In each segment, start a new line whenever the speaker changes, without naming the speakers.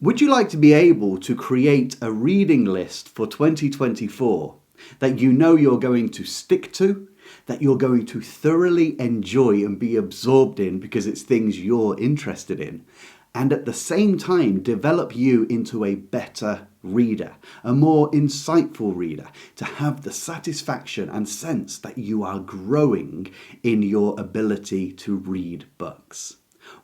Would you like to be able to create a reading list for 2024 that you know you're going to stick to, that you're going to thoroughly enjoy and be absorbed in because it's things you're interested in, and at the same time develop you into a better reader, a more insightful reader, to have the satisfaction and sense that you are growing in your ability to read books?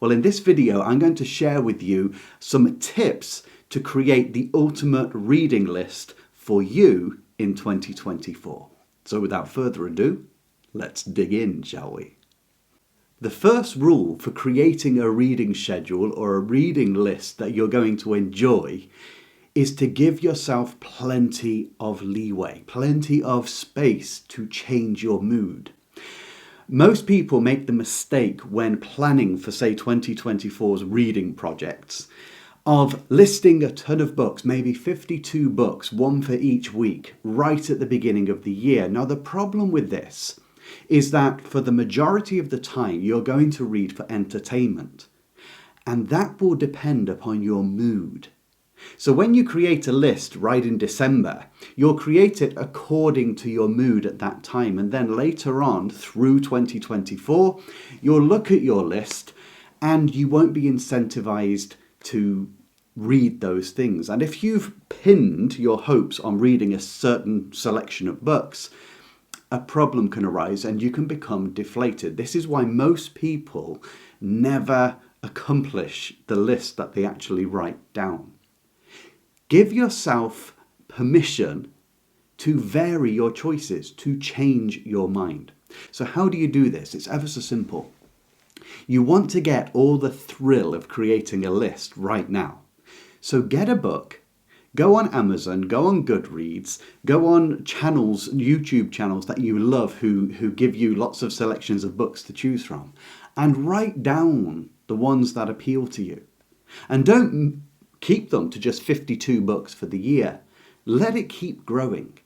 Well, in this video, I'm going to share with you some tips to create the ultimate reading list for you in 2024. So without further ado, let's dig in, shall we? The first rule for creating a reading schedule or a reading list that you're going to enjoy is to give yourself plenty of leeway, plenty of space to change your mood. Most people make the mistake when planning for, say, 2024's reading projects of listing a ton of books, maybe 52 books, one for each week, right at the beginning of the year. Now, the problem with this is that for the majority of the time, you're going to read for entertainment, and that will depend upon your mood. So when you create a list right in December, you'll create it according to your mood at that time. And then later on through 2024, you'll look at your list and you won't be incentivized to read those things. And if you've pinned your hopes on reading a certain selection of books, a problem can arise and you can become deflated. This is why most people never accomplish the list that they actually write down. Give yourself permission to vary your choices, to change your mind. So how do you do this? It's ever so simple. You want to get all the thrill of creating a list right now. So get a book, go on Amazon, go on Goodreads, go on channels, YouTube channels that you love who give you lots of selections of books to choose from, and write down the ones that appeal to you. And don't keep them to just 52 books for the year. Let it keep growing.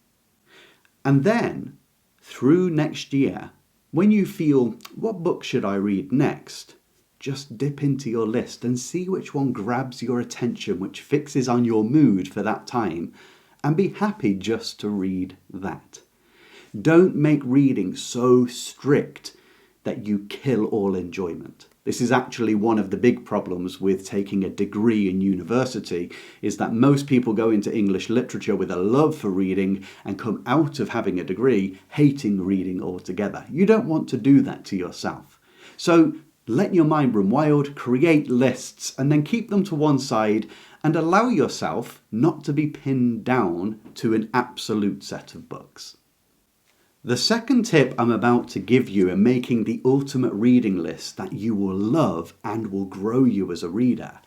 And then, through next year, when you feel, what book should I read next? Just dip into your list and see which one grabs your attention, which fixes on your mood for that time, and be happy just to read that. Don't make reading so strict that you kill all enjoyment. This is actually one of the big problems with taking a degree in university, is that most people go into English literature with a love for reading and come out of having a degree hating reading altogether. You don't want to do that to yourself. So let your mind run wild, create lists, and then keep them to one side and allow yourself not to be pinned down to an absolute set of books. The second tip I'm about to give you in making the ultimate reading list that you will love and will grow you as a reader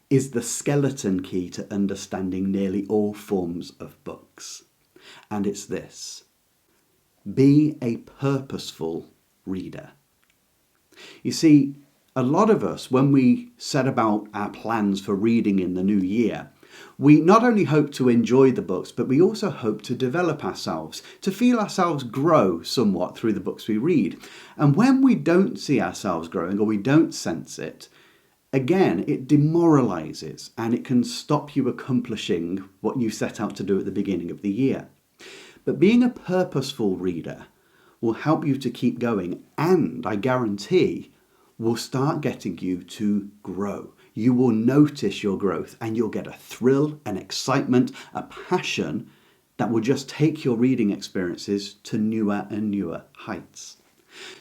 is the skeleton key to understanding nearly all forms of books. And it's this: be a purposeful reader. You see, a lot of us, when we set about our plans for reading in the new year, we not only hope to enjoy the books, but we also hope to develop ourselves, to feel ourselves grow somewhat through the books we read. And when we don't see ourselves growing, or we don't sense it, again, it demoralizes and it can stop you accomplishing what you set out to do at the beginning of the year. But being a purposeful reader will help you to keep going, and I guarantee will start getting you to grow. You will notice your growth and you'll get a thrill, an excitement, a passion that will just take your reading experiences to newer and newer heights.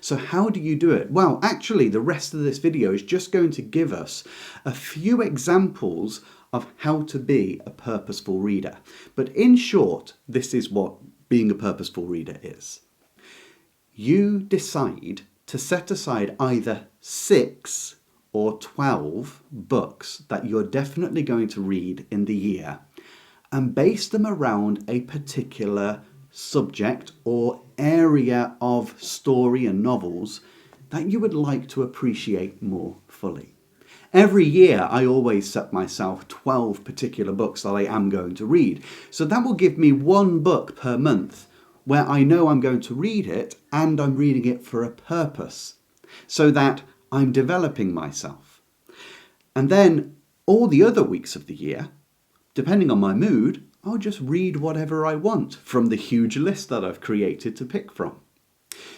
So how do you do it? Well, actually, the rest of this video is just going to give us a few examples of how to be a purposeful reader. But in short, this is what being a purposeful reader is. You decide to set aside either 6 or 12 books that you're definitely going to read in the year and base them around a particular subject or area of story and novels that you would like to appreciate more fully. Every year I always set myself 12 particular books that I am going to read. So that will give me 1 book per month where I know I'm going to read it and I'm reading it for a purpose, so that I'm developing myself. And then All the other weeks of the year, depending on my mood, I'll just read whatever I want from the huge list that I've created to pick from.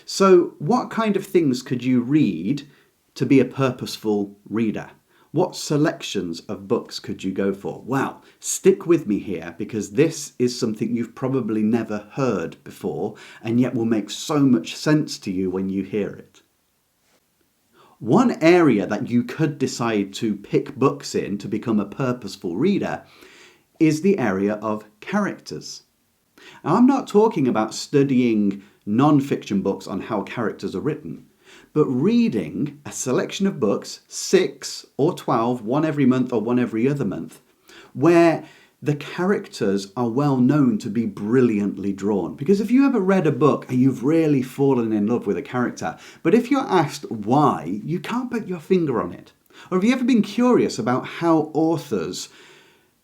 So what kind of things could you read to be a purposeful reader? What selections of books could you go for? Well, stick with me here because this is something you've probably never heard before and yet will make so much sense to you when you hear it. One area that you could decide to pick books in to become a purposeful reader is the area of characters. Now, I'm not talking about studying non-fiction books on how characters are written, but reading a selection of books, 6 or 12, one every month or one every other month, where the characters are well known to be brilliantly drawn. Because if you ever read a book and you've really fallen in love with a character, but if you're asked why, you can't put your finger on it. Or have you ever been curious about how authors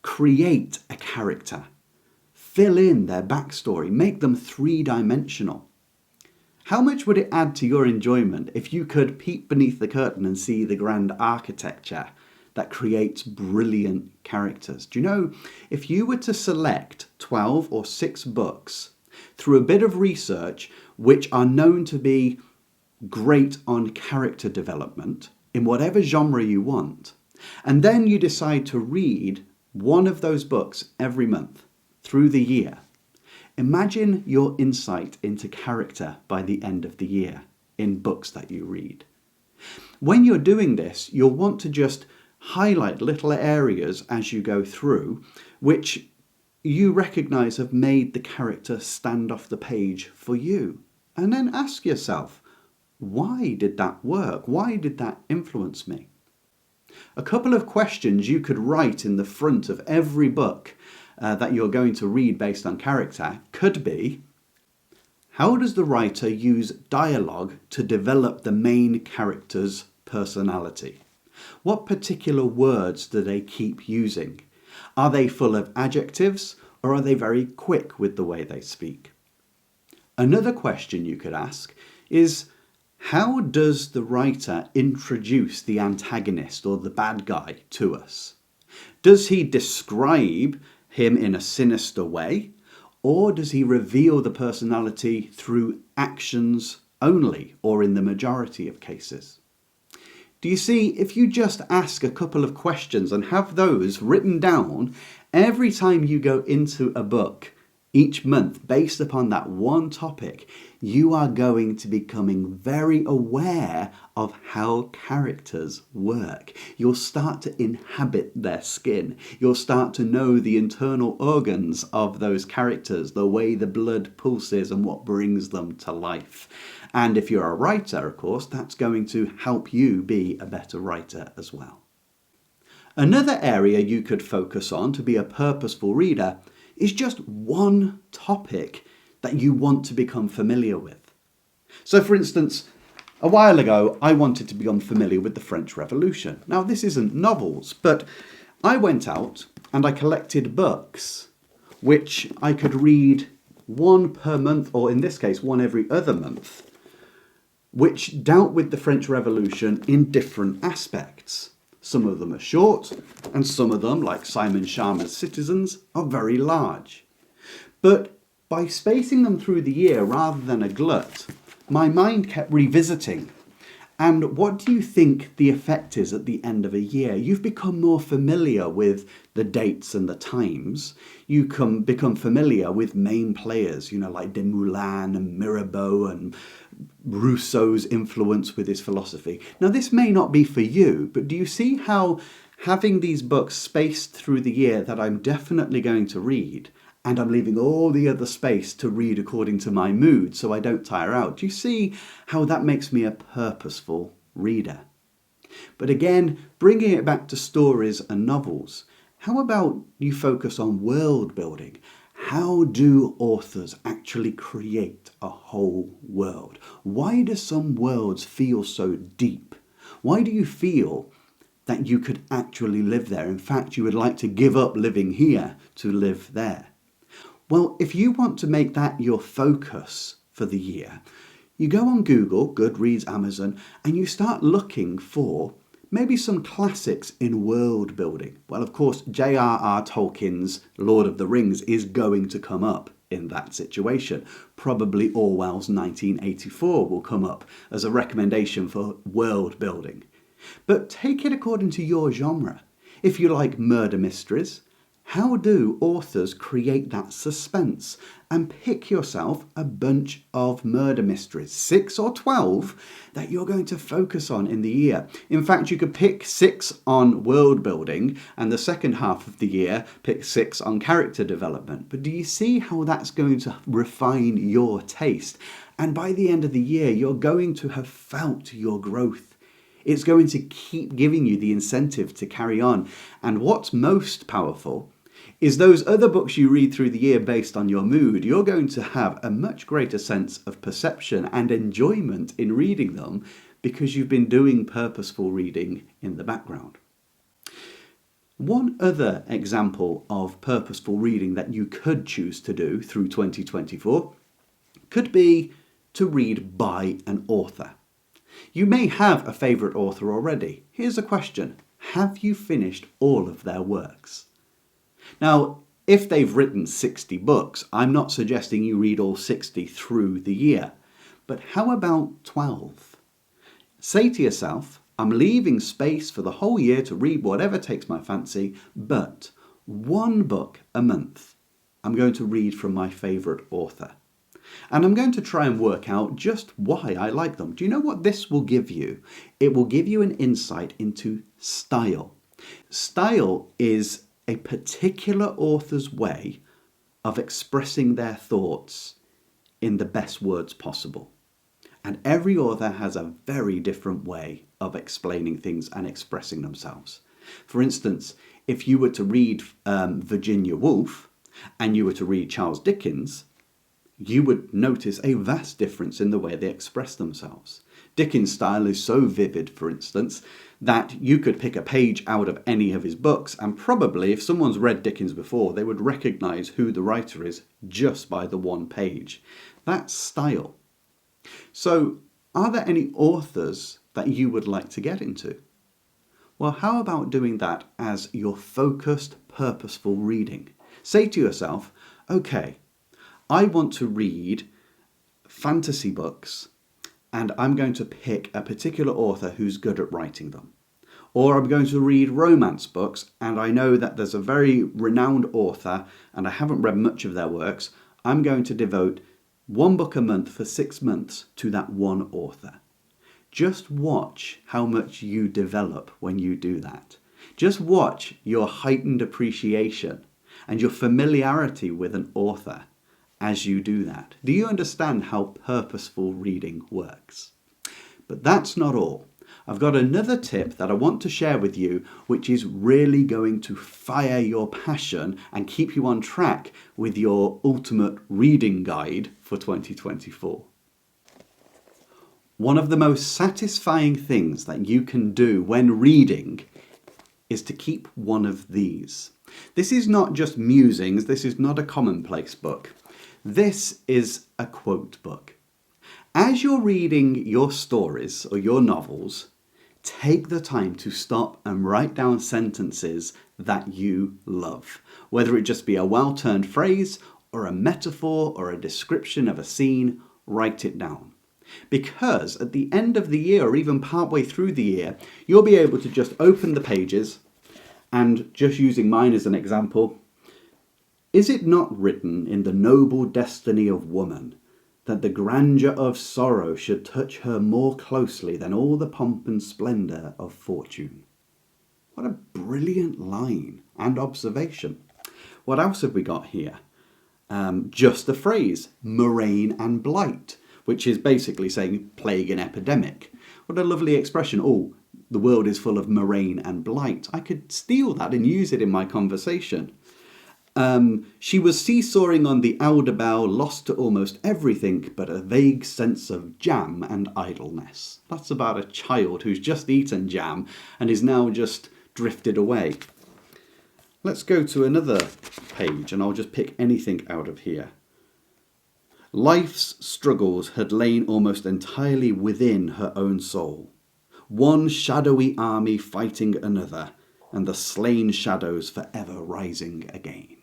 create a character, fill in their backstory, make them three-dimensional? How much would it add to your enjoyment if you could peek beneath the curtain and see the grand architecture that creates brilliant characters? Do you know, if you were to select 12 or 6 books through a bit of research which are known to be great on character development in whatever genre you want, and then you decide to read one of those books every month through the year, imagine your insight into character by the end of the year in books that you read. When you're doing this, you'll want to just highlight little areas as you go through which you recognise have made the character stand off the page for you. And then ask yourself, why did that work? Why did that influence me? A couple of questions you could write in the front of every book that you're going to read based on character could be, how does the writer use dialogue to develop the main character's personality? What particular words do they keep using? Are they full of adjectives or are they very quick with the way they speak? Another question you could ask is, how does the writer introduce the antagonist or the bad guy to us? Does he describe him in a sinister way, or does he reveal the personality through actions only, or in the majority of cases? Do you see, if you just ask a couple of questions and have those written down every time you go into a book each month based upon that one topic, you are going to be becoming very aware of how characters work. You'll start to inhabit their skin. You'll start to know the internal organs of those characters, the way the blood pulses and what brings them to life. And if you're a writer, of course, that's going to help you be a better writer as well. Another area you could focus on to be a purposeful reader is just one topic that you want to become familiar with. So for instance, a while ago, I wanted to become familiar with the French Revolution. Now, this isn't novels, but I went out and I collected books which I could read one per month, or in this case, one every other month, which dealt with the French Revolution in different aspects. Some of them are short, and some of them, like Simon Schama's Citizens, are very large. But by spacing them through the year rather than a glut, my mind kept revisiting. And what do you think the effect is at the end of a year? You've become more familiar with the dates and the times. You become familiar with main players, like Desmoulins and Mirabeau and Rousseau's influence with his philosophy. Now, this may not be for you, but do you see how having these books spaced through the year that I'm definitely going to read, and I'm leaving all the other space to read according to my mood so I don't tire out? Do you see how that makes me a purposeful reader? But again, bringing it back to stories and novels, how about you focus on world building? How do authors actually create a whole world? Why do some worlds feel so deep? Why do you feel that you could actually live there? In fact, you would like to give up living here to live there. Well, if you want to make that your focus for the year, you go on Google, Goodreads, Amazon, and you start looking for Maybe some classics in world building. Well, of course, J.R.R. Tolkien's Lord of the Rings is going to come up in that situation. Probably Orwell's 1984 will come up as a recommendation for world building. But take it according to your genre. If you like murder mysteries, how do authors create that suspense? And pick yourself a bunch of murder mysteries, 6 or 12, that you're going to focus on in the year. In fact, you could pick 6 on world building and the second half of the year pick 6 on character development. But do you see how that's going to refine your taste? And by the end of the year, you're going to have felt your growth. It's going to keep giving you the incentive to carry on. And what's most powerful is those other books you read through the year based on your mood, you're going to have a much greater sense of perception and enjoyment in reading them because you've been doing purposeful reading in the background. One other example of purposeful reading that you could choose to do through 2024 could be to read by an author. You may have a favourite author already. Here's a question. Have you finished all of their works? Now, if they've written 60 books, I'm not suggesting you read all 60 through the year. But how about 12? Say to yourself, I'm leaving space for the whole year to read whatever takes my fancy, but one book a month I'm going to read from my favourite author. And I'm going to try and work out just why I like them. Do you know what this will give you? It will give you an insight into style. Style is a particular author's way of expressing their thoughts in the best words possible. And every author has a very different way of explaining things and expressing themselves. For instance, if you were to read Virginia Woolf and you were to read Charles Dickens, you would notice a vast difference in the way they express themselves. Dickens' style is so vivid, for instance, that you could pick a page out of any of his books, and probably if someone's read Dickens before, they would recognise who the writer is just by the one page. That's style. So, are there any authors that you would like to get into? Well, how about doing that as your focused, purposeful reading? Say to yourself, okay, I want to read fantasy books and I'm going to pick a particular author who's good at writing them. Or I'm going to read romance books and I know that there's a very renowned author and I haven't read much of their works. I'm going to devote one book a month for 6 months to that one author. Just watch how much you develop when you do that. Just watch your heightened appreciation and your familiarity with an author as you do that. Do you understand how purposeful reading works? But that's not all. I've got another tip that I want to share with you, which is really going to fire your passion and keep you on track with your ultimate reading guide for 2024. One of the most satisfying things that you can do when reading is to keep one of these. This is not just musings, this is not a commonplace book. This is a quote book. As you're reading your stories or your novels, take the time to stop and write down sentences that you love. Whether it just be a well-turned phrase or a metaphor or a description of a scene, write it down. Because at the end of the year or even partway through the year, you'll be able to just open the pages and just using mine as an example, is it not written in the noble destiny of woman that the grandeur of sorrow should touch her more closely than all the pomp and splendour of fortune? What a brilliant line and observation. What else have we got here? Just the phrase, murrain and blight, which is basically saying plague and epidemic. What a lovely expression. Oh, the world is full of murrain and blight. I could steal that and use it in my conversation. She was seesawing on the Oude bow, lost to almost everything but a vague sense of jam and idleness. That's about a child who's just eaten jam and is now just drifted away. Let's go to another page and I'll just pick anything out of here. Life's struggles had lain almost entirely within her own soul. one shadowy army fighting another, and the slain shadows forever rising again.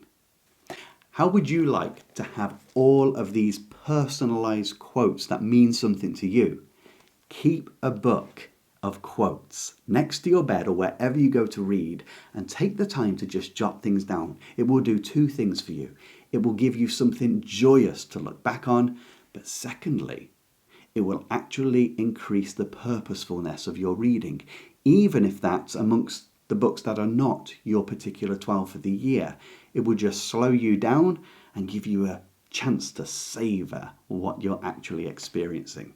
How would you like to have all of these personalized quotes that mean something to you? Keep a book of quotes next to your bed or wherever you go to read, and take the time to just jot things down. It will do two things for you. It will give you something joyous to look back on, but secondly, it will actually increase the purposefulness of your reading, even if that's amongst the books that are not your particular 12 for the year. It will just slow you down and give you a chance to savour what you're actually experiencing.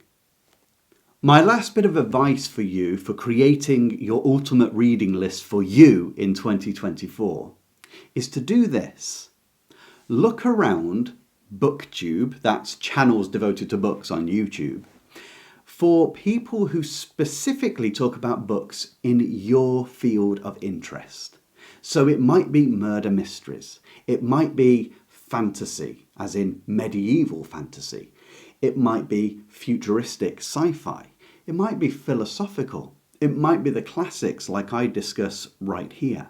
My last bit of advice for you for creating your ultimate reading list for you in 2024 is to do this. Look around BookTube, that's channels devoted to books on YouTube, for people who specifically talk about books in your field of interest. So it might be murder mysteries, it might be fantasy, as in medieval fantasy, it might be futuristic sci-fi, it might be philosophical, it might be the classics like I discuss right here.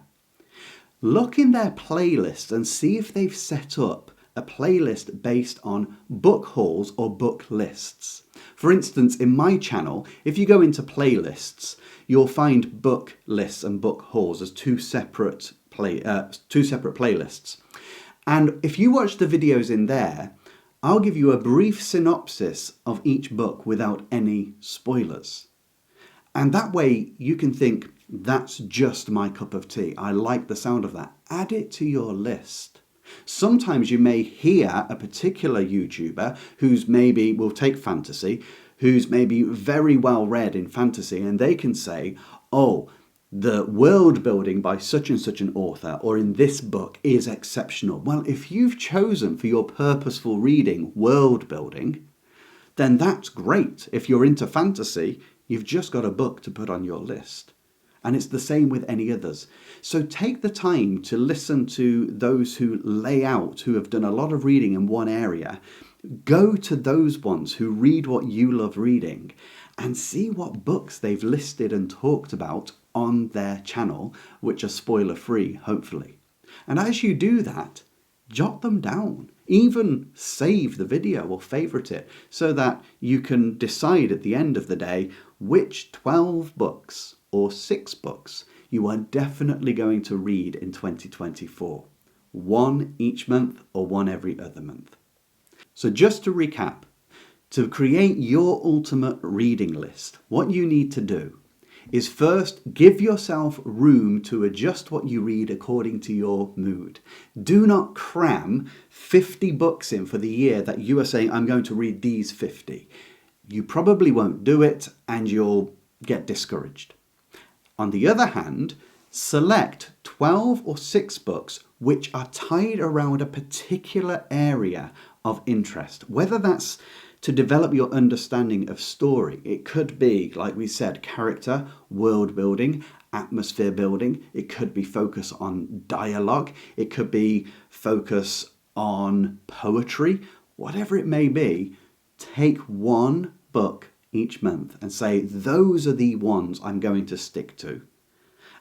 Look in their playlist and see if they've set up a playlist based on book hauls or book lists. For instance, in my channel, if you go into playlists, you'll find book lists and book hauls as two separate playlists. And if you watch the videos in there, I'll give you a brief synopsis of each book without any spoilers. And that way you can think, that's just my cup of tea. I like the sound of that. Add it to your list. Sometimes you may hear a particular YouTuber who's maybe, will take fantasy, who's maybe very well read in fantasy, and they can say, oh, the world building by such and such an author, or in this book, is exceptional. Well, if you've chosen for your purposeful reading world building, then that's great. If you're into fantasy, you've just got a book to put on your list. And it's the same with any others. So take the time to listen to those who lay out, who have done a lot of reading in one area. Go to those ones who read what you love reading and see what books they've listed and talked about on their channel, which are spoiler free, hopefully. And as you do that, jot them down. Even save the video or favorite it so that you can decide at the end of the day which 12 books or 6 books you are definitely going to read in 2024. One each month or one every other month. So just to recap, to create your ultimate reading list, what you need to do is first give yourself room to adjust what you read according to your mood. Do not cram 50 books in for the year that you are saying, I'm going to read these 50. You probably won't do it and you'll get discouraged. On the other hand, select 12 or 6 books which are tied around a particular area of interest, whether that's to develop your understanding of story. It could be, like we said, character, world building, atmosphere building. It could be focus on dialogue. It could be focus on poetry. Whatever it may be, take one book each month and say, those are the ones I'm going to stick to.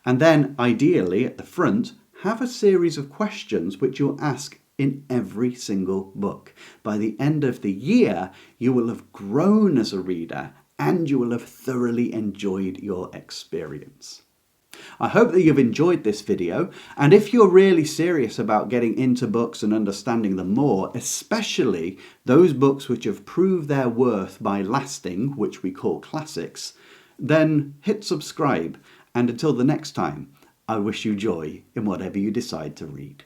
And then ideally at the front, have a series of questions which you'll ask in every single book. By the end of the year, you will have grown as a reader and you will have thoroughly enjoyed your experience. I hope that you've enjoyed this video, and if you're really serious about getting into books and understanding them more, especially those books which have proved their worth by lasting, which we call classics, then hit subscribe, and until the next time, I wish you joy in whatever you decide to read.